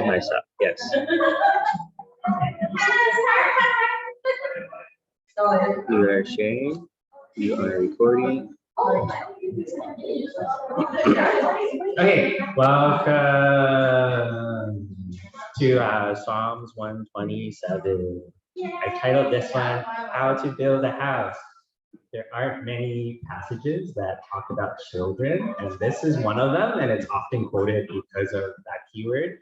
of my stuff. Yes. You are sharing. You are recording. Okay, welcome to Psalms 127. I titled this one, How to Build a House. There aren't many passages that talk about children, and this is one of them, and it's often quoted because of that keyword.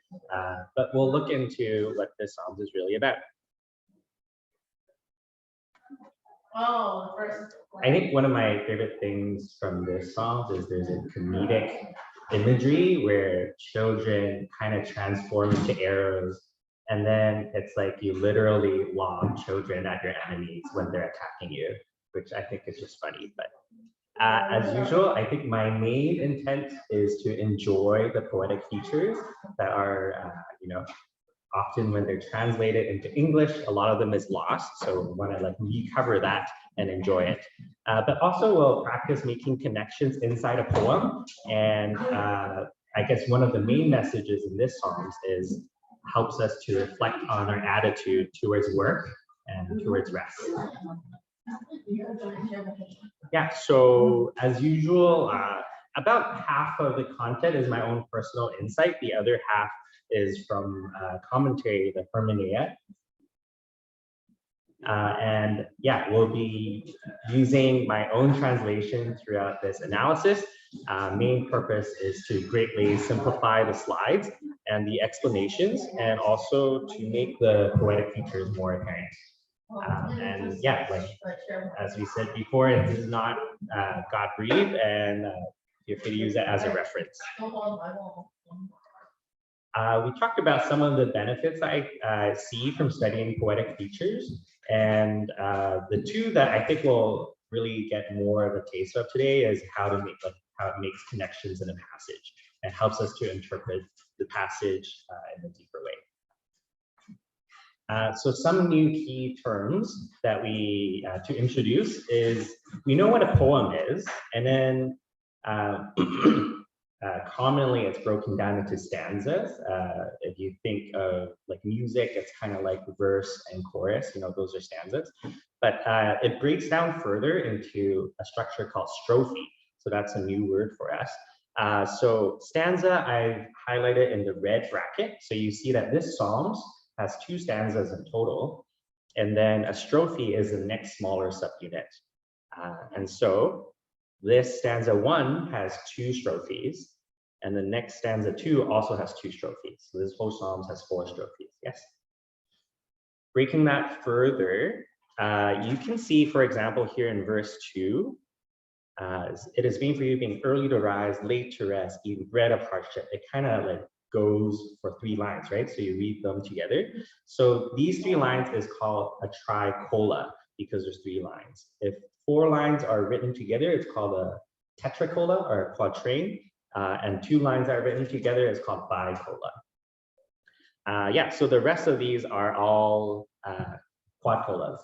But we'll look into what this Psalms is really about. I think one of my favorite things from this Psalms is there's a comedic imagery where children kind of transform into arrows, and then it's like you literally lob children at your enemies when they're attacking you, which I think is just funny. But as usual, I think my main intent is to enjoy the poetic features that are, often when they're translated into English, a lot of them is lost. So we want to recover that and enjoy it. But also we'll practice making connections inside a poem. And I guess one of the main messages in this Psalms is helps us to reflect on our attitude towards work and towards rest. Yeah, so as usual, about half of the content is my own personal insight. The other half is from commentary, the Hermeneia. And yeah, we'll be using my own translation throughout this analysis. Main purpose is to greatly simplify the slides and the explanations, and also to make the poetic features more apparent. And yeah, as we said before, it is not God-breathed, and you're free to use it as a reference. We talked about some of the benefits I see from studying poetic features, and the two that I think we'll really get more of a taste of today is how it makes connections in a passage and helps us to interpret the passage in a deeper way. So some new key terms that we to introduce is we know what a poem is, and then commonly it's broken down into stanzas. If you think of music, it's kind of like verse and chorus, those are stanzas. But it breaks down further into a structure called strophe. So that's a new word for us. So stanza, I've highlighted in the red bracket. So you see that this Psalms has 2 stanzas in total. And then a strophe is the next smaller subunit. And so this stanza 1 has 2 strophes, and the next stanza 2 also has 2 strophes. So this whole Psalms has 4 strophes, yes? Breaking that further, you can see, for example, here in verse 2, it is vain for you being early to rise, late to rest, eating bread of hardship. It kind of goes for 3 lines, right? So you read them together. So these 3 lines is called a tricola because there's 3 lines. If 4 lines are written together, it's called a tetracola or a quatrain, and 2 lines are written together is called bicola. Yeah, so the rest of these are all quadcolas,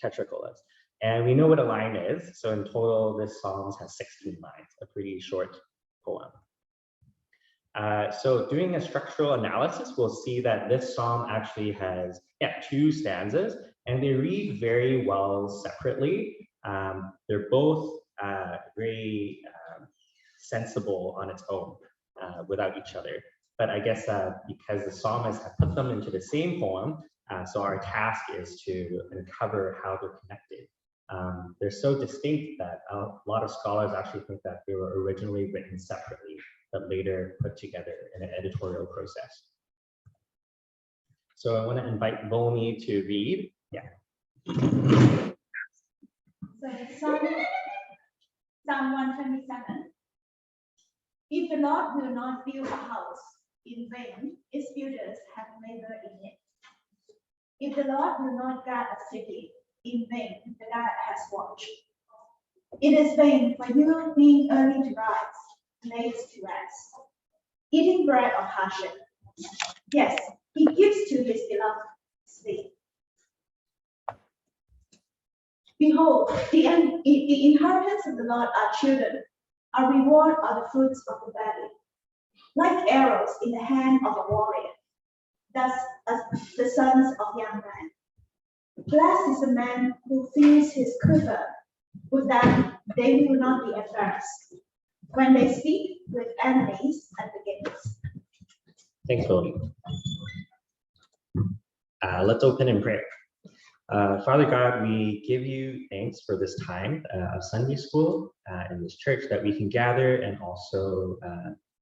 tetracolas. And we know what a line is. So in total, this Psalms has 16 lines, a pretty short poem. So doing a structural analysis, we'll see that this psalm actually has 2 stanzas, and they read very well separately. They're both very sensible on its own without each other. But I guess because the psalmist have put them into the same poem, so our task is to uncover how they're connected. They're so distinct that a lot of scholars actually think that they were originally written separately, but later put together in an editorial process. So I want to invite Volney to read. Yeah. So Psalm 127. If the Lord will not build a house, in vain its builders have labored in it. If the Lord will not guard a city, in vain the guard has watched. It is vain for you being early to rise, late to rest, eating bread of hardship. Yes, he gives to his beloved sleep. Behold, the inheritance of the Lord are children, a reward are the fruits of the belly. Like arrows in the hand of a warrior, thus as the sons of young men. Blessed is the man who fills his quiver, with that they will not be embarrassed when they speak with enemies at the gates. Thanks, Philly. Let's open in prayer. Father God, we give you thanks for this time of Sunday school in this church that we can gather and also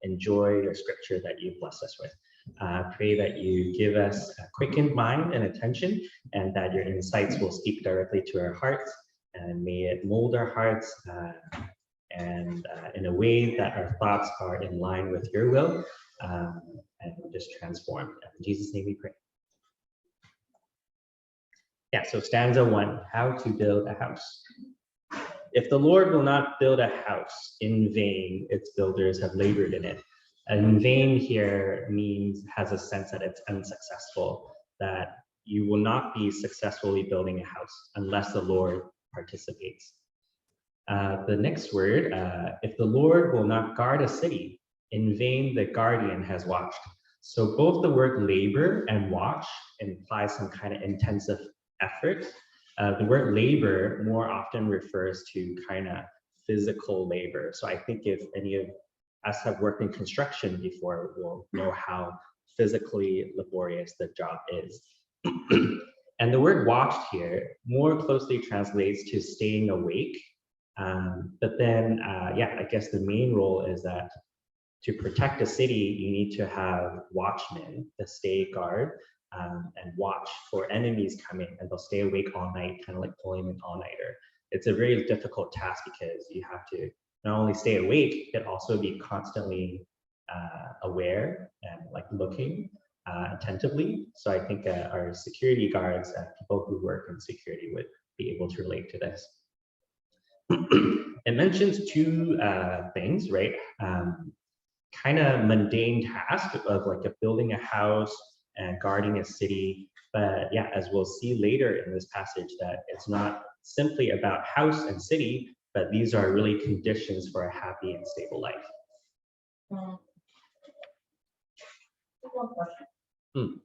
enjoy your scripture that you've blessed us with. Pray that you give us a quickened mind and attention, and that your insights will speak directly to our hearts, and may it mold our hearts and in a way that our thoughts are in line with your will and just transform. In Jesus' name we pray. Yeah, so stanza 1, how to build a house. If the Lord will not build a house, in vain its builders have labored in it. And in vain here has a sense that it's unsuccessful, that you will not be successfully building a house unless the Lord participates. The next word, if the Lord will not guard a city, in vain the guardian has watched. So both the word labor and watch imply some kind of intensive effort. The word labor more often refers to kind of physical labor. So I think if any of us have worked in construction before, we'll know how physically laborious the job is. And the word watched here more closely translates to staying awake. But then, yeah, I guess the main role is that to protect a city, you need to have watchmen to stay guard and watch for enemies coming, and they'll stay awake all night, kind of like pulling an all-nighter. It's a very difficult task because you have to not only stay awake, but also be constantly aware and like looking attentively. So I think our security guards and people who work in security would be able to relate to this. It mentions two things, right? Kind of mundane task of like building a house and guarding a city. But yeah, as we'll see later in this passage, that it's not simply about house and city, but these are really conditions for a happy and stable life. One question.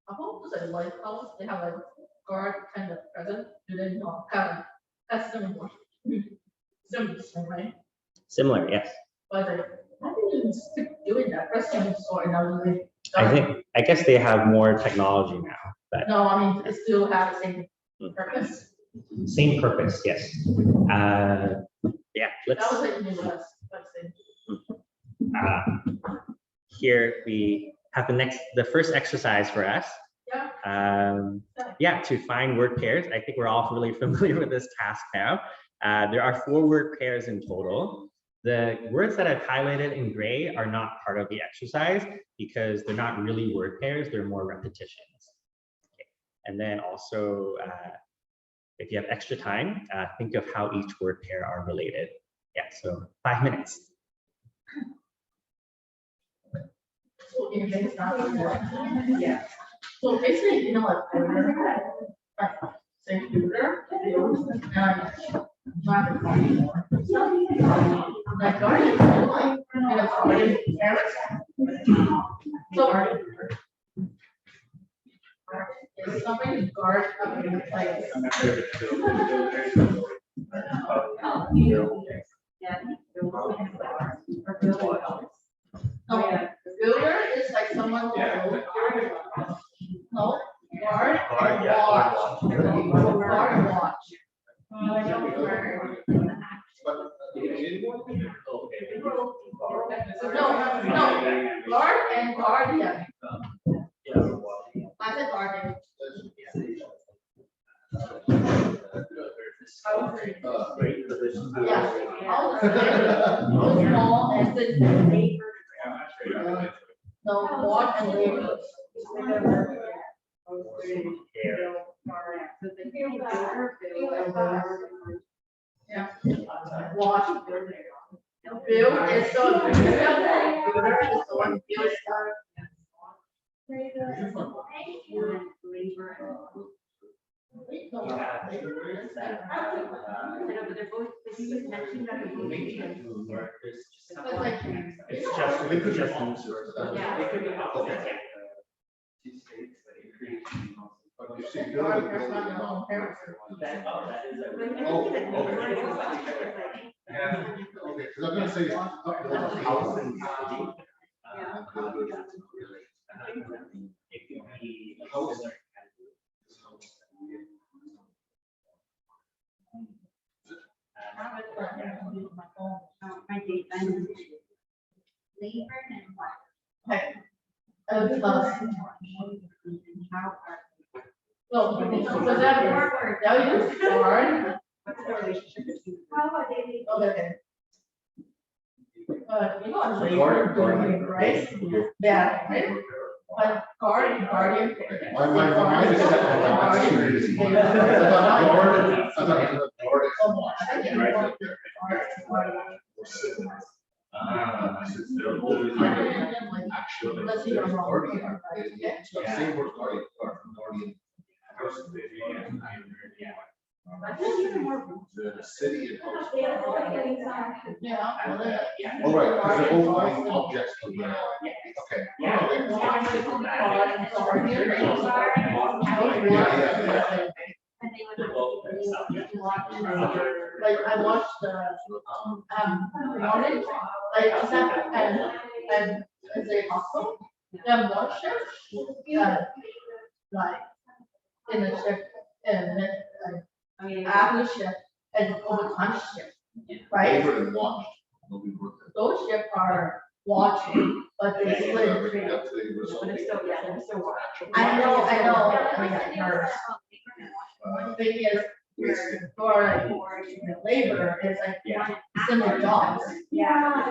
How does a lighthouse, they have a guard kind of present? Do they not have a similar? Similar, right? Similar, yes. But how do you keep doing that? Present or another way? I guess they have more technology now, but no, I mean it still have the same purpose. Same purpose, yes. Yeah, let's. That was in the US, Here we have the first exercise for us. Yeah. Yeah, to find word pairs. I think we're all really familiar with this task now. There are 4 word pairs in total. The words that I've highlighted in gray are not part of the exercise because they're not really word pairs, they're more repetitions. Okay. And then also, if you have extra time, think of how each word pair are related. Yeah, so 5 minutes. So yeah. So basically, you know what? Say computer, like guardian, so is somebody guard up in the place? No, builder is like someone who no, guard and watch. Guard and watch. No, guard and guardian. I said guardian. Yeah, all small and then no, watch and labor. Yeah, watch. Build is so builder is the one builds stuff. She states that it creates the most. But you see, building, That's not your own parents. Yeah, okay, because I'm gonna say, upbuilding house and It could be house. My date, I'm labor and what? Okay. So that work, that is hard. What's the relationship between? How are they? Okay. You know, I'm labor, right? Yeah, right? But guardian. My mind is set on that. I thought it was actually. Let's see, I'm wrong. Same word, guardian. The city and house. Yeah. Oh, right, because they're both like objects. Okay. Like I watched the morning, like I sat and as a hospital, then watch it, like in the shift and then after shift and overtime shift, right? Favorite and watch. Nobody worked it. Those shifts are watching, but they split in three. That's the result. But it's still, yeah, they're still watching. I know, I got nervous. The thing is, for like, the labor is like similar jobs. Yeah.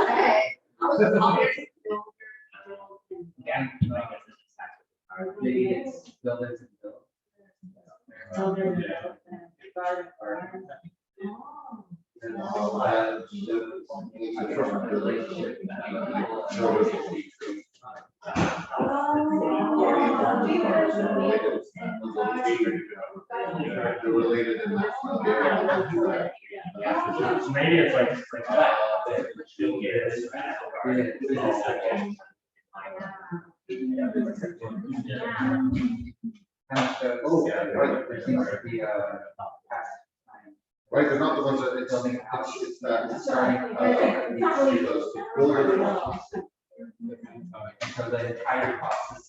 Hey, Yeah. Maybe it's buildings and relationship. They're related in that. Maybe it's like. Oh, yeah, right. There seems to be past time. Right, they're not the ones that it's that starting. So the entire process.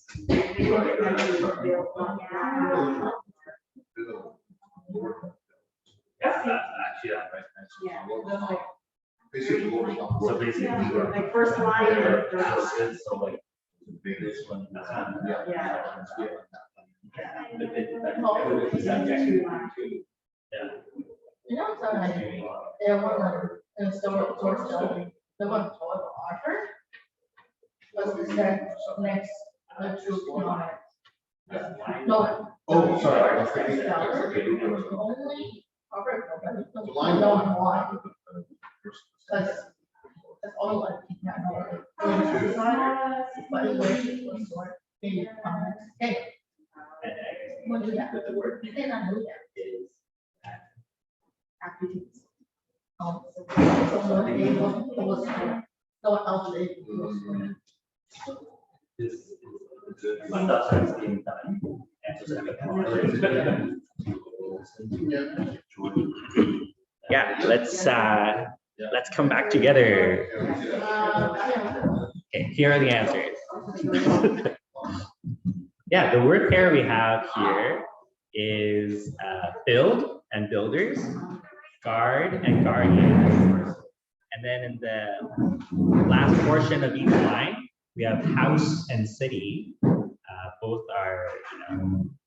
Basically, what was not So working. basically. Like first line. So like. This one. you know, so like, they want to install source code, they want to call it Arthur. But next, no. Oh, sorry, I was Only thinking. Robert, The line no one. why, because that's all like. But it was sort in comments, hey. When do that, you did not do that. Activities. So they was, no one else did. Yeah, let's come back together. Okay, here are the answers. Yeah, the word pair we have here is build and builders, guard and guardians. And then in the last portion of each line, we have house and city. Both are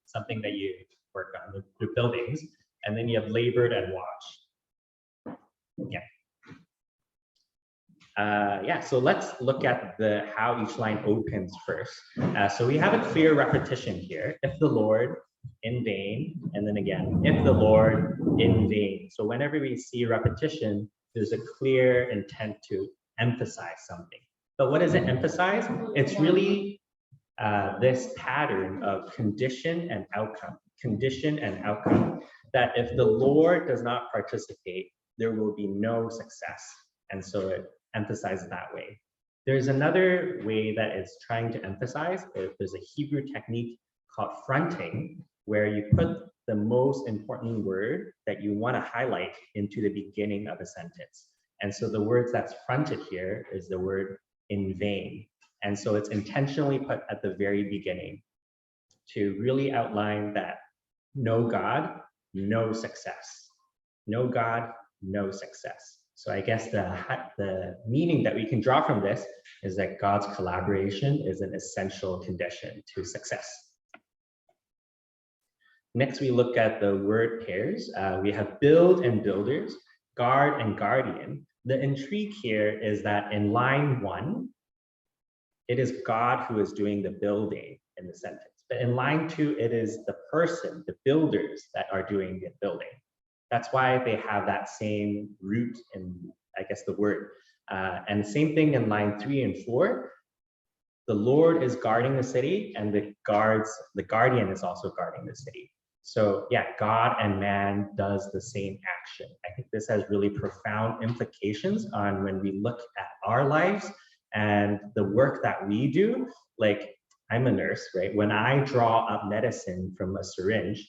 something that you work on, the buildings. And then you have labored and watched. Yeah. Yeah, so let's look at how each line opens first. So we have a clear repetition here. If the Lord, in vain, and then again, if the Lord, in vain. So whenever we see repetition, there's a clear intent to emphasize something. But what does it emphasize? It's really this pattern of condition and outcome, that if the Lord does not participate, there will be no success. And so it emphasizes that way. There's another way that it's trying to emphasize. There's a Hebrew technique called fronting, where you put the most important word that you want to highlight into the beginning of a sentence. And so the words that's fronted here is the word in vain. And so it's intentionally put at the very beginning to really outline that no God, no success. No God, no success. So I guess the meaning that we can draw from this is that God's collaboration is an essential condition to success. Next, we look at the word pairs. We have build and builders, guard and guardian. The intrigue here is that in line 1, it is God who is doing the building in the sentence. But in line 2, it is the person, the builders, that are doing the building. That's why they have that same root in, I guess, the word. And same thing in line 3 and 4. The Lord is guarding the city, and the guardian is also guarding the city. So yeah, God and man does the same action. I think this has really profound implications on when we look at our lives and the work that we do. Like, I'm a nurse, right? When I draw up medicine from a syringe,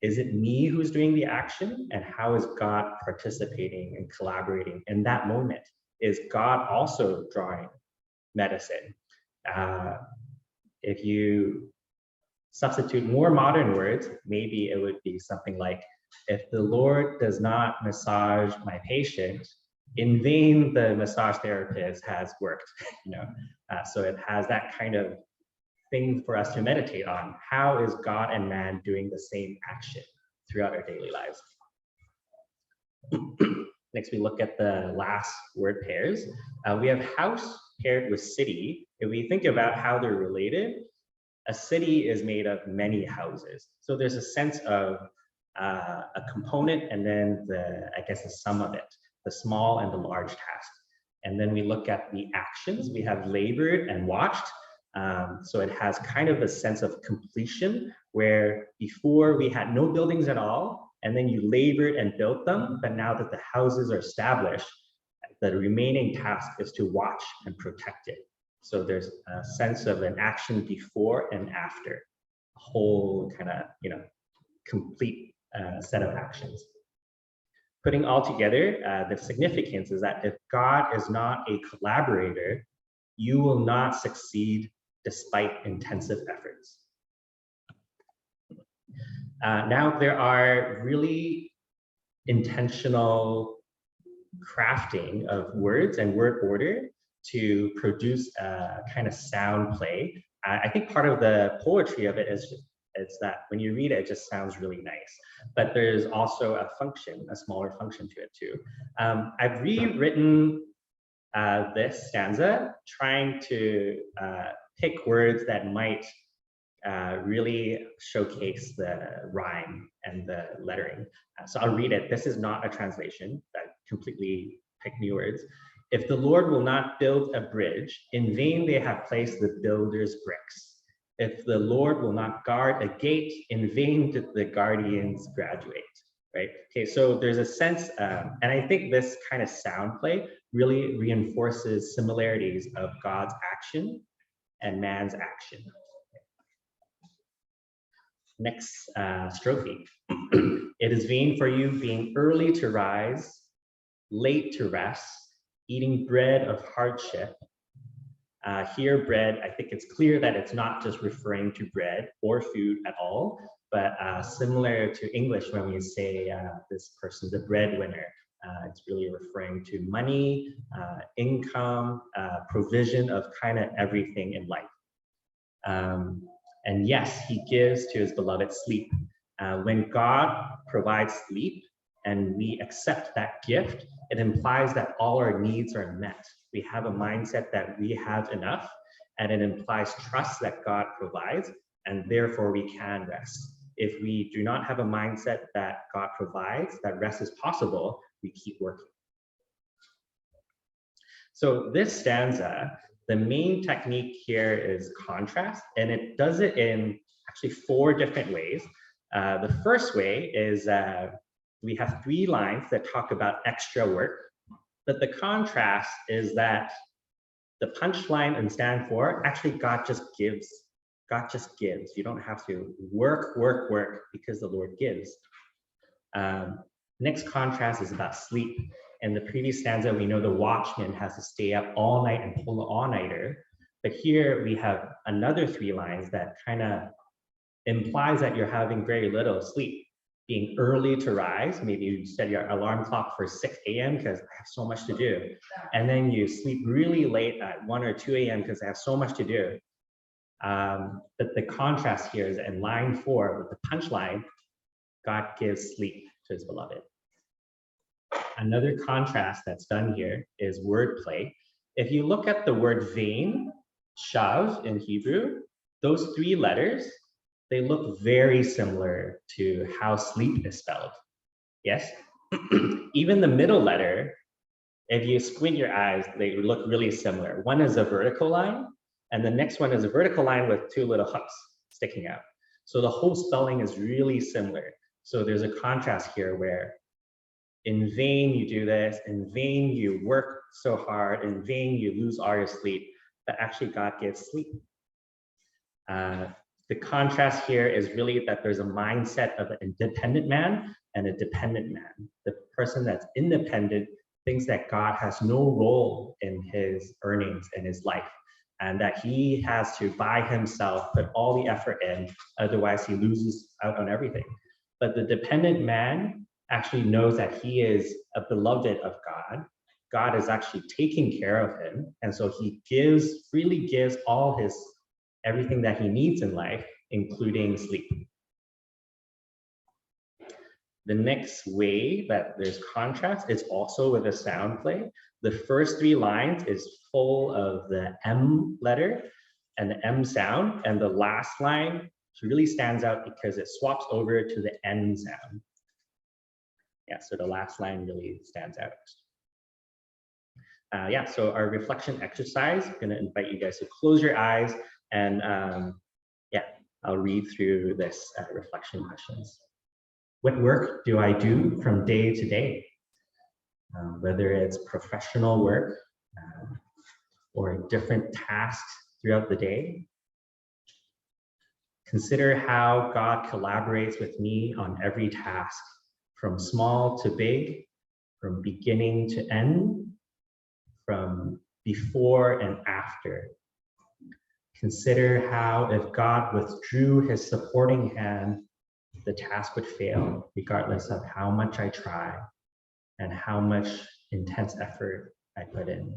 is it me who's doing the action? And how is God participating and collaborating in that moment? Is God also drawing medicine? If you substitute more modern words, maybe it would be something like, if the Lord does not massage my patient, in vain the massage therapist has worked. So it has that kind of thing for us to meditate on. How is God and man doing the same action throughout our daily lives? Next, we look at the last word pairs. We have house paired with city. If we think about how they're related, a city is made of many houses. So there's a sense of a component and then I guess the sum of it, the small and the large task. And then we look at the actions. We have labored and watched. So it has kind of a sense of completion, where before we had no buildings at all, and then you labored and built them. But now that the houses are established, the remaining task is to watch and protect it. So there's a sense of an action before and after, a whole kind of, complete set of actions. Putting all together, the significance is that if God is not a collaborator, you will not succeed despite intensive efforts. Now, there are really intentional crafting of words and word order to produce a kind of sound play. I think part of the poetry of it is that when you read it, it just sounds really nice. But there's also a function, a smaller function to it too. I've rewritten this stanza, trying to pick words that might really showcase the rhyme and the lettering. So I'll read it. This is not a translation. I completely picked new words. If the Lord will not build a bridge, in vain they have placed the builder's bricks. If the Lord will not guard a gate, in vain did the guardians graduate, right? Okay, so there's a sense, and I think this kind of sound play really reinforces similarities of God's action and man's action. Next strophe. It is vain for you being early to rise, late to rest, eating bread of hardship. Here, bread, I think it's clear that it's not just referring to bread or food at all, but similar to English when we say this person's a breadwinner. It's really referring to money, income, provision of kind of everything in life. And yes, he gives to his beloved sleep. When God provides sleep and we accept that gift, it implies that all our needs are met. We have a mindset that we have enough, and it implies trust that God provides, and therefore we can rest. If we do not have a mindset that God provides, that rest is possible, we keep working. So this stanza, the main technique here is contrast, and it does it in actually 4 different ways. The first way is we have 3 lines that talk about extra work. But the contrast is that the punchline in stand 4, actually God just gives. God just gives. You don't have to work, work, work, because the Lord gives. Next contrast is about sleep. In the previous stanza, we know the watchman has to stay up all night and pull an all-nighter. But here we have another 3 lines that kind of implies that you're having very little sleep. Being early to rise, maybe you set your alarm clock for 6 a.m. because I have so much to do. And then you sleep really late at 1 or 2 a.m. because I have so much to do. But the contrast here is in line 4 with the punchline, God gives sleep to his beloved. Another contrast that's done here is wordplay. If you look at the word vain, shav in Hebrew, those 3 letters, they look very similar to how sleep is spelled. Yes? Even the middle letter, if you squint your eyes, they look really similar. One is a vertical line, and the next one is a vertical line with 2 little hooks sticking out. So the whole spelling is really similar. So there's a contrast here where in vain you do this, in vain you work so hard, in vain you lose all your sleep, but actually God gives sleep. The contrast here is really that there's a mindset of an independent man and a dependent man. The person that's independent thinks that God has no role in his earnings in his life, and that he has to by himself put all the effort in, otherwise he loses out on everything. But the dependent man actually knows that he is a beloved of God. God is actually taking care of him, and so he freely gives all everything that he needs in life, including sleep. The next way that there's contrast is also with a sound play. The first 3 lines is full of the M letter and the M sound, and the last line really stands out because it swaps over to the N sound. Yeah, so the last line really stands out. Yeah, so our reflection exercise, I'm gonna invite you guys to close your eyes and yeah, I'll read through this reflection questions. What work do I do from day to day? Whether it's professional work or different tasks throughout the day. Consider how God collaborates with me on every task, from small to big, from beginning to end, from before and after. Consider how if God withdrew his supporting hand, the task would fail, regardless of how much I try and how much intense effort I put in.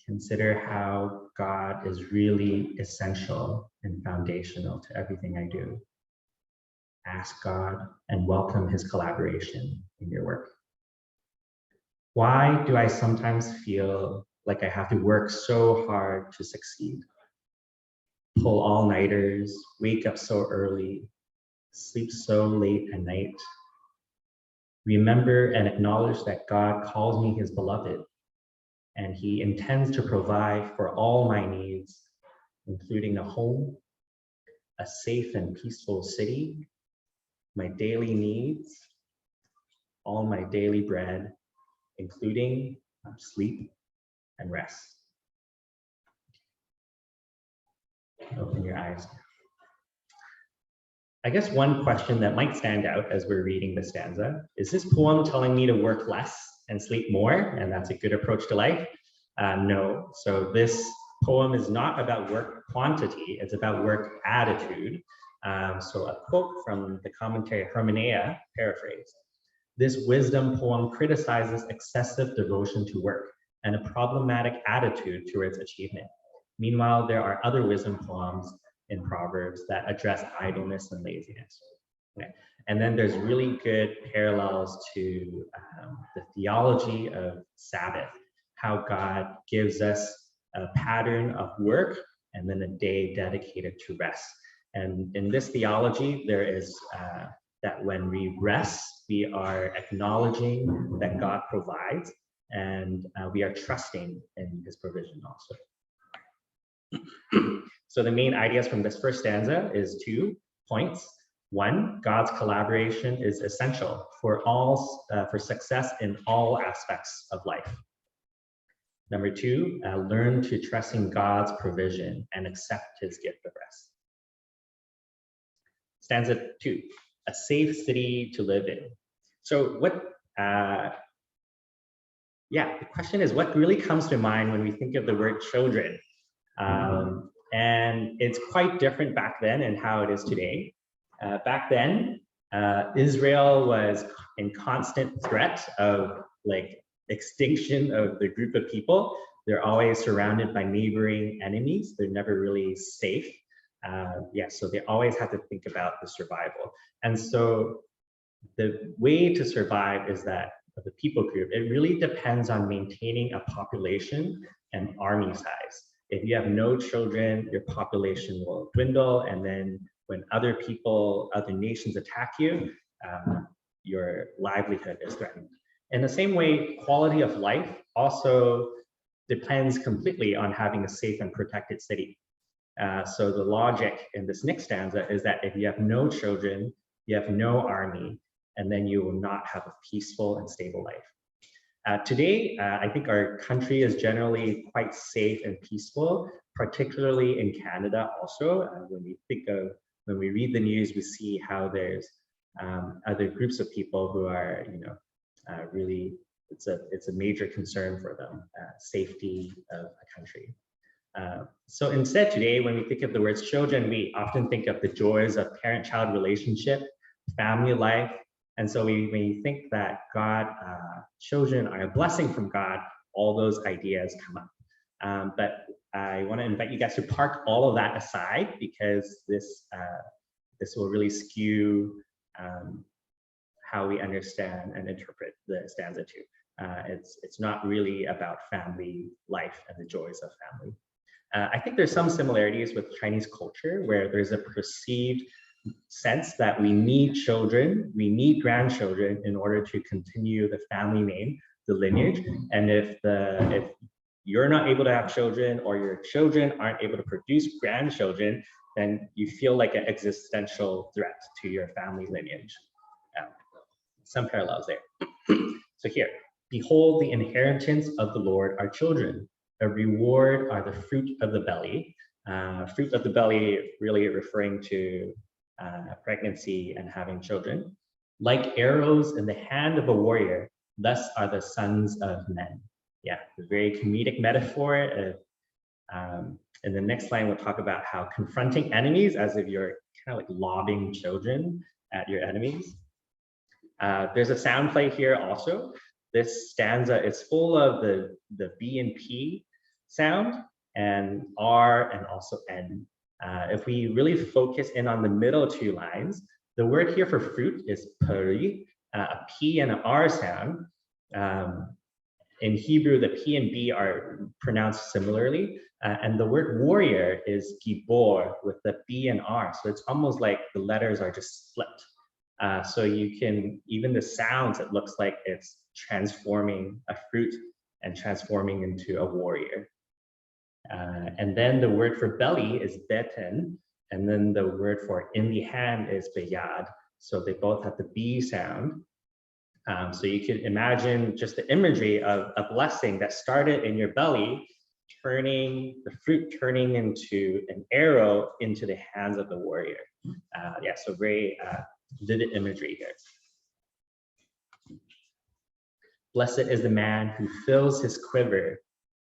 Consider how God is really essential and foundational to everything I do. Ask God and welcome his collaboration in your work. Why do I sometimes feel like I have to work so hard to succeed? Pull all-nighters, wake up so early, sleep so late at night. Remember and acknowledge that God calls me his beloved, and he intends to provide for all my needs, including a home, a safe and peaceful city, my daily needs, all my daily bread, including sleep and rest. Open your eyes. I guess one question that might stand out as we're reading the stanza, is this poem telling me to work less and sleep more, and that's a good approach to life? No, so this poem is not about work quantity, it's about work attitude. So a quote from the commentary Hermenea, paraphrase. This wisdom poem criticizes excessive devotion to work and a problematic attitude towards achievement. Meanwhile, there are other wisdom poems in Proverbs that address idleness and laziness. Okay. And then there's really good parallels to the theology of Sabbath, how God gives us a pattern of work and then a day dedicated to rest. And in this theology, there is that when we rest, we are acknowledging that God provides, and we are trusting in his provision also. So the main ideas from this first stanza is 2 points. One, God's collaboration is essential for success in all aspects of life. Number two, learn to trust in God's provision and accept his gift of rest. Stanza 2, a safe city to live in. So the question is, what really comes to mind when we think of the word children? And it's quite different back then and how it is today. Back then, Israel was in constant threat of extinction of the group of people. They're always surrounded by neighboring enemies. They're never really safe. So they always have to think about the survival. And so the way to survive is that the people group, it really depends on maintaining a population and army size. If you have no children, your population will dwindle, and then when other nations attack you, your livelihood is threatened. In the same way, quality of life also depends completely on having a safe and protected city. So the logic in this next stanza is that if you have no children, you have no army, and then you will not have a peaceful and stable life. Today, I think our country is generally quite safe and peaceful, particularly in Canada also. When we read the news, we see how there's other groups of people who are, really, it's a major concern for them, safety of a country. So instead today, when we think of the words children, we often think of the joys of parent-child relationship, family life. And so when we think that children are a blessing from God, all those ideas come up. But I want to invite you guys to park all of that aside, because this will really skew how we understand and interpret the stanza 2. It's not really about family life and the joys of family. I think there's some similarities with Chinese culture, where there's a perceived sense that we need children, we need grandchildren in order to continue the family name, the lineage. And if you're not able to have children, or your children aren't able to produce grandchildren, then you feel like an existential threat to your family lineage. Some parallels there. So here, behold, the inheritance of the Lord are children. A reward are the fruit of the belly. Fruit of the belly really referring to pregnancy and having children. Like arrows in the hand of a warrior, thus are the sons of men. Yeah, a very comedic metaphor. In the next line, we'll talk about how confronting enemies, as if you're kind of like lobbing children at your enemies. There's a sound play here also. This stanza is full of the B and P sound, and R and also N. If we really focus in on the middle two lines, the word here for fruit is peri, a P and an R sound. In Hebrew, the P and B are pronounced similarly, and the word warrior is gibor with the B and R. So it's almost like the letters are just flipped. So you can, even the sounds, it looks like it's transforming a fruit and transforming into a warrior. And then the word for belly is beten, and then the word for in the hand is beyad. So they both have the B sound. So you can imagine just the imagery of a blessing that started in your belly, the fruit turning into an arrow into the hands of the warrior. So very vivid imagery here. Blessed is the man who fills his quiver.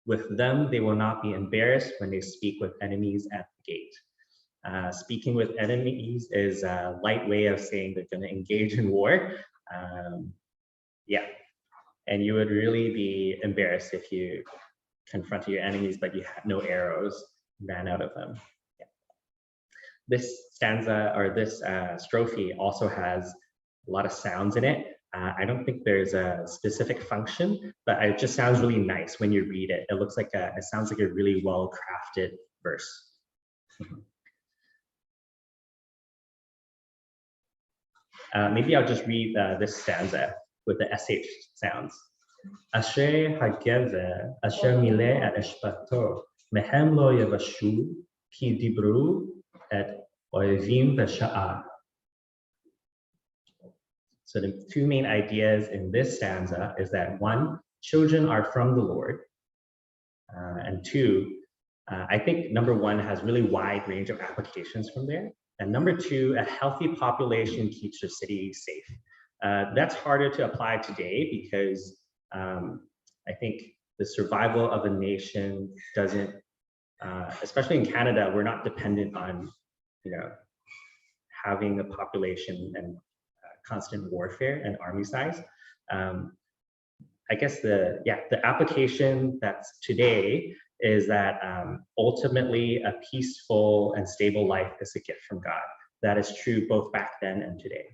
With them, they will not be embarrassed when they speak with enemies at the gate. Speaking with enemies is a light way of saying they're going to engage in war. And you would really be embarrassed if you confronted your enemies, but you had no arrows, ran out of them. This stanza, or this strophe, also has a lot of sounds in it. I don't think there's a specific function, but it just sounds really nice when you read it. It looks like it sounds like a really well-crafted verse. Maybe I'll just read this stanza with the SH sounds. Asher hagever, asher mileh et eshpato, mehem lo yavashu, ki dibru et oevim v'sha'ah. So the two main ideas in this stanza is that one, children are from the Lord, and two, I think number one has really wide range of applications from there. And number two, a healthy population keeps your city safe. That's harder to apply today because I think the survival of a nation doesn't, especially in Canada, we're not dependent on, having a population and constant warfare and army size. I guess the application that's today is that ultimately a peaceful and stable life is a gift from God. That is true both back then and today.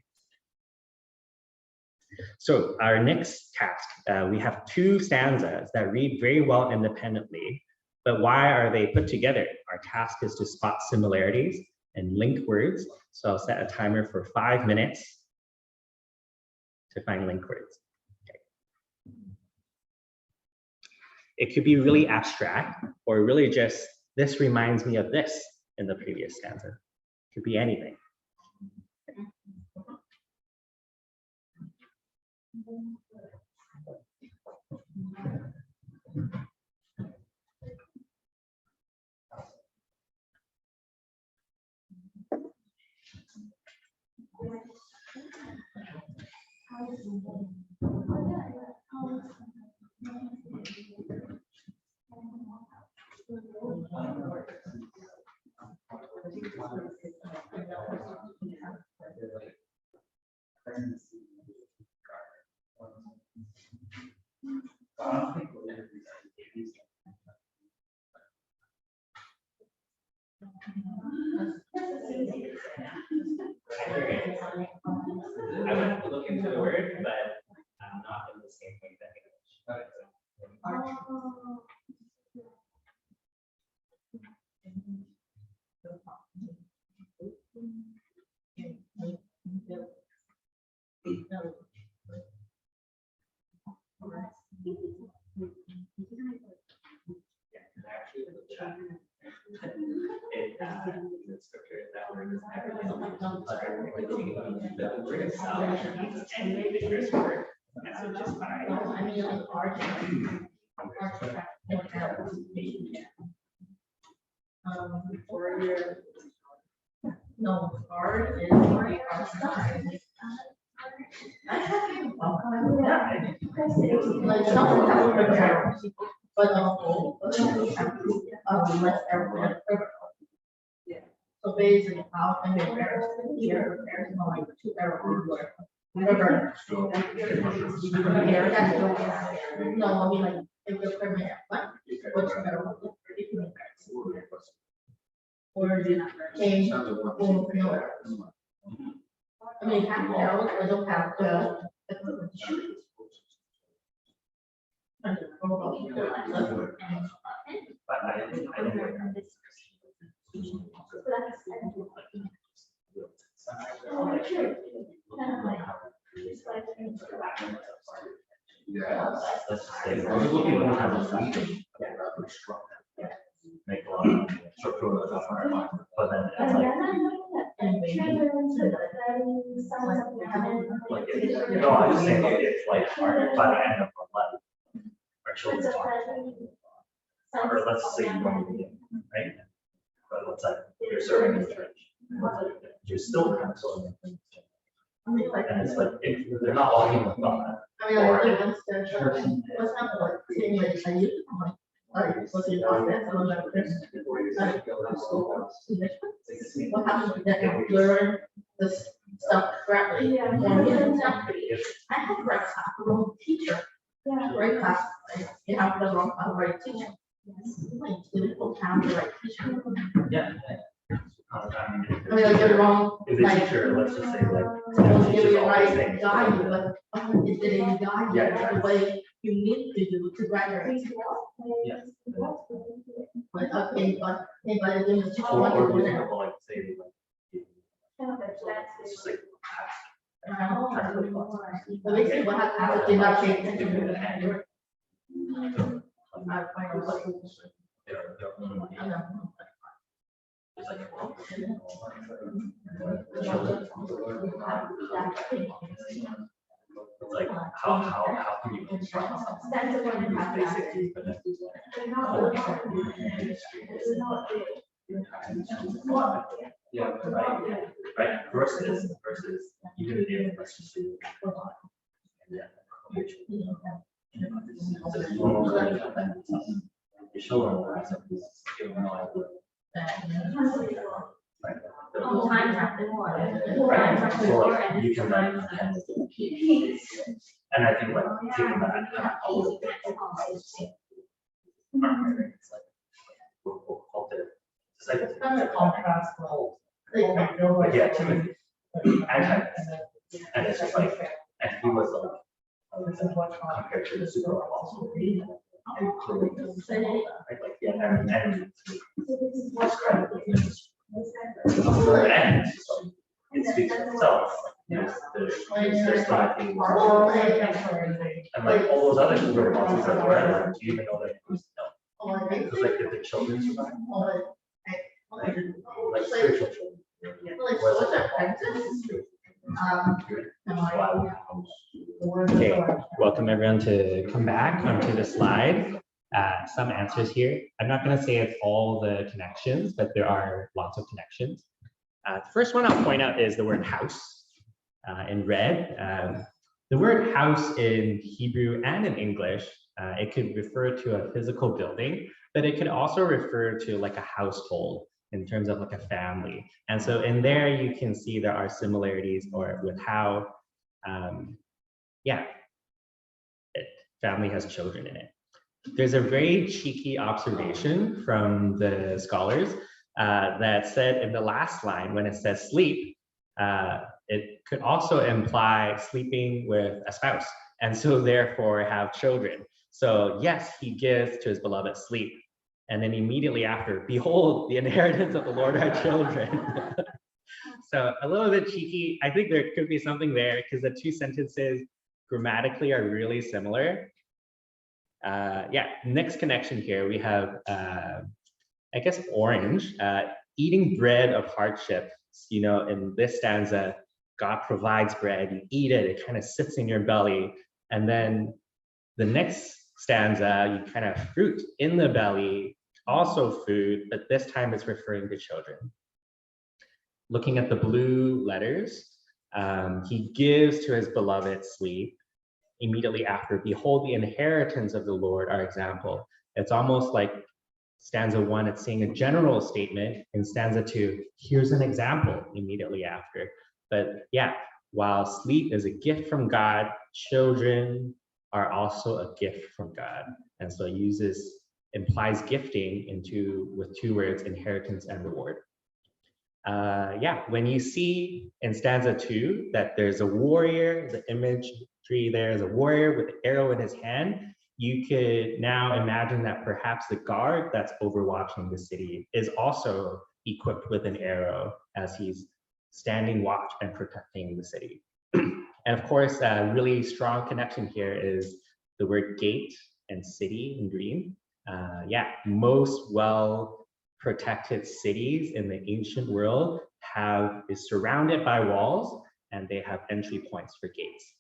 So our next task, we have two stanzas that read very well independently, but why are they put together? Our task is to spot similarities and link words. So I'll set a timer for 5 minutes to find link words. Okay. It could be really abstract or really just, this reminds me of this in the previous stanza. It could be anything. I went to look into the word, but not in the same way that the scripture that word is the word itself means any vigorous word. And so just by no, art is the art side. I have like some have prepared, but less everyone. So basically, how can they prepare here? There's no like 2 error word. Whatever. No, I mean like if you're premier, like what's error? Or change or I mean, half arrows, I don't have the shoot. Let's just say, I was looking at how this make a lot of structural stuff on our mind, but then it's like, I just think it's like hard by the end of our children or let's say you want to begin, right? But let's say you're serving in the church, you're still counseling. And it's like, if they're not walking with God. I mean, I live in the what's happening, like, seeing like, I use, what's the process, I'm like, what happens if you learn this stuff correctly? I have the right class, the wrong teacher. Right class, you have the wrong, right teacher. Like, the town, the right teacher. Yeah. I mean, like, the wrong, If a like, teacher, let's just say like. don't give you the teaches all right these things. guide, but it didn't guide you Yeah, the way you need to do to graduate. Yeah. Like, okay, but anybody doing the Or for tutorial. example, like say like. But basically what happened, did not pay attention to the hand. I don't know. It's like, it's like how can you Stanza 1 and half. basically Yeah. right versus even if let's just say you can and I think like taking that it's like we'll call it it's like It's kind of contrast. Like, but yeah, Timothy anti and it's just like and he was like compared to the super apostle and clearly right like yeah and describe the things and it speaks for itself. There's five things. And like all those other super apostles that were around, do you even know their names? No. Because like did the children survive? Like spiritual children. Okay, welcome everyone to come back onto the slide. Some answers here. I'm not going to say it's all the connections, but there are lots of connections. The first one I'll point out is the word house in red. The word house in Hebrew and in English, it could refer to a physical building, but it could also refer to like a household in terms of like a family. And so in there, you can see there are similarities or with how, family has children in it. There's a very cheeky observation from the scholars that said in the last line, when it says sleep, it could also imply sleeping with a spouse, and so therefore have children. So yes, he gives to his beloved sleep, and then immediately after, behold, the inheritance of the Lord are children. So a little bit cheeky. I think there could be something there because the two sentences grammatically are really similar. Next connection here, we have, I guess, orange, eating bread of hardship. You know, in this stanza, God provides bread, you eat it, it kind of sits in your belly. And then the next stanza, you kind of fruit in the belly, also food, but this time it's referring to children. Looking at the blue letters, he gives to his beloved sleep. Immediately after, behold, the inheritance of the Lord, our example. It's almost like stanza 1, it's saying a general statement. In stanza 2, here's an example immediately after. But yeah, while sleep is a gift from God, children are also a gift from God. And so it implies gifting with two words, inheritance and reward. When you see in stanza 2 that there's a warrior, the imagery there is a warrior with an arrow in his hand, you could now imagine that perhaps the guard that's overwatching the city is also equipped with an arrow as he's standing watch and protecting the city. And of course, a really strong connection here is the word gate and city in green. Most well-protected cities in the ancient world is surrounded by walls, and they have entry points for gates.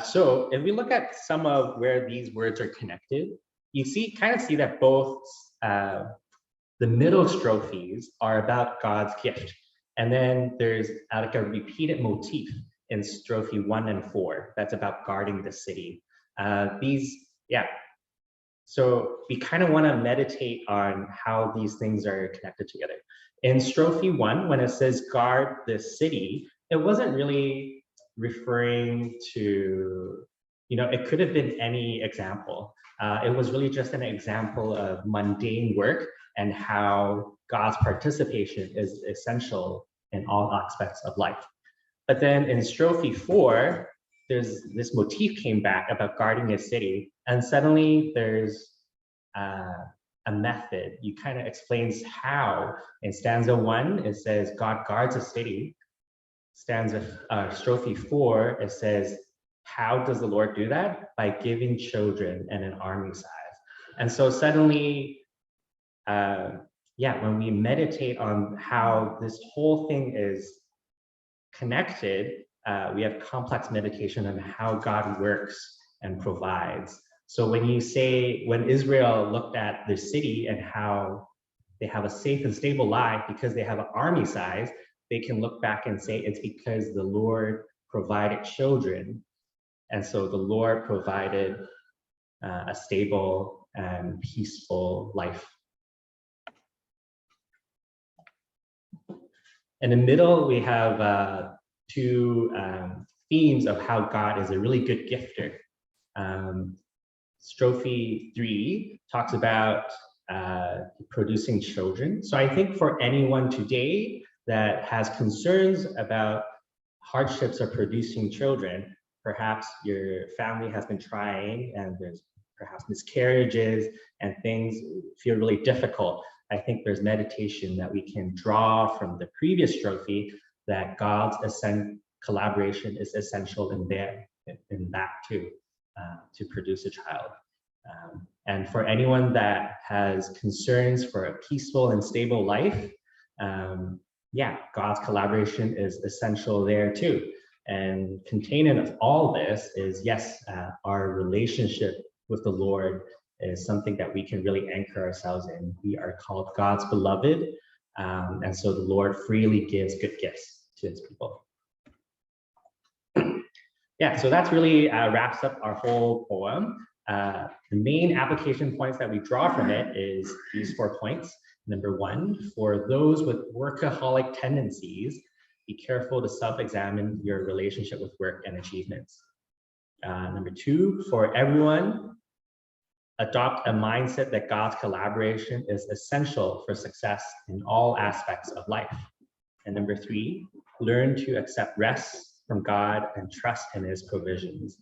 So if we look at some of where these words are connected, you kind of see that both the middle strophes are about God's gift. And then there's like a repeated motif in strophe 1 and 4 that's about guarding the city. So we kind of want to meditate on how these things are connected together. In strophe 1, when it says guard the city, it wasn't really referring to, it could have been any example. It was really just an example of mundane work and how God's participation is essential in all aspects of life. But then in strophe 4, there's this motif came back about guarding a city, and suddenly there's a method. You kind of explains how. In stanza 1, it says God guards a city. Strophe 4, it says, how does the Lord do that? By giving children and an army size. And so suddenly yeah, when we meditate on how this whole thing is connected, we have complex meditation on how God works and provides. So when you say, when Israel looked at the city and how they have a safe and stable life because they have an army size, they can look back and say it's because the Lord provided children. And so the Lord provided a stable and peaceful life. In the middle, we have two themes of how God is a really good gifter. Strophe 3 talks about producing children. So I think for anyone today that has concerns about hardships of producing children, perhaps your family has been trying and there's perhaps miscarriages and things feel really difficult. I think there's meditation that we can draw from the previous strophe that God's collaboration is essential in that too, to produce a child. And for anyone that has concerns for a peaceful and stable life, yeah, God's collaboration is essential there too. And contained in all this is, yes, our relationship with the Lord is something that we can really anchor ourselves in. We are called God's beloved, and so the Lord freely gives good gifts to his people. Yeah, so that's really wraps up our whole poem. The main application points that we draw from it is these 4 points. Number 1, for those with workaholic tendencies, be careful to self-examine your relationship with work and achievements. Number 2, for everyone, adopt a mindset that God's collaboration is essential for success in all aspects of life. And number 3, learn to accept rest from God and trust in his provisions.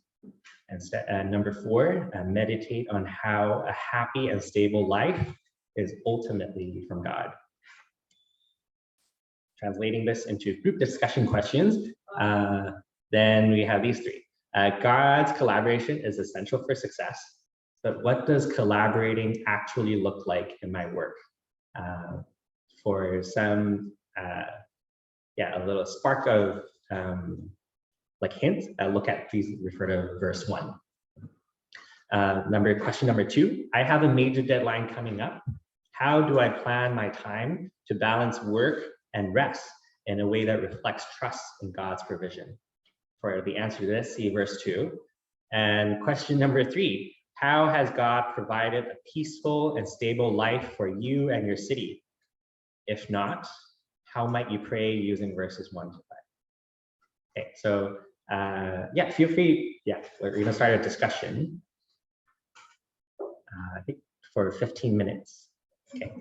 And number 4, meditate on how a happy and stable life is ultimately from God. Translating this into group discussion questions, then we have these 3. God's collaboration is essential for success, but what does collaborating actually look like in my work? For some, yeah, a little spark of like hint, please refer to verse 1. Question number 2, I have a major deadline coming up. How do I plan my time to balance work and rest in a way that reflects trust in God's provision? For the answer to this, see verse 2. And question number 3, how has God provided a peaceful and stable life for you and your city? If not, how might you pray using verses 1 to 5? Okay, so yeah, feel free, yeah, we're gonna start a discussion. I think for 15 minutes. Okay.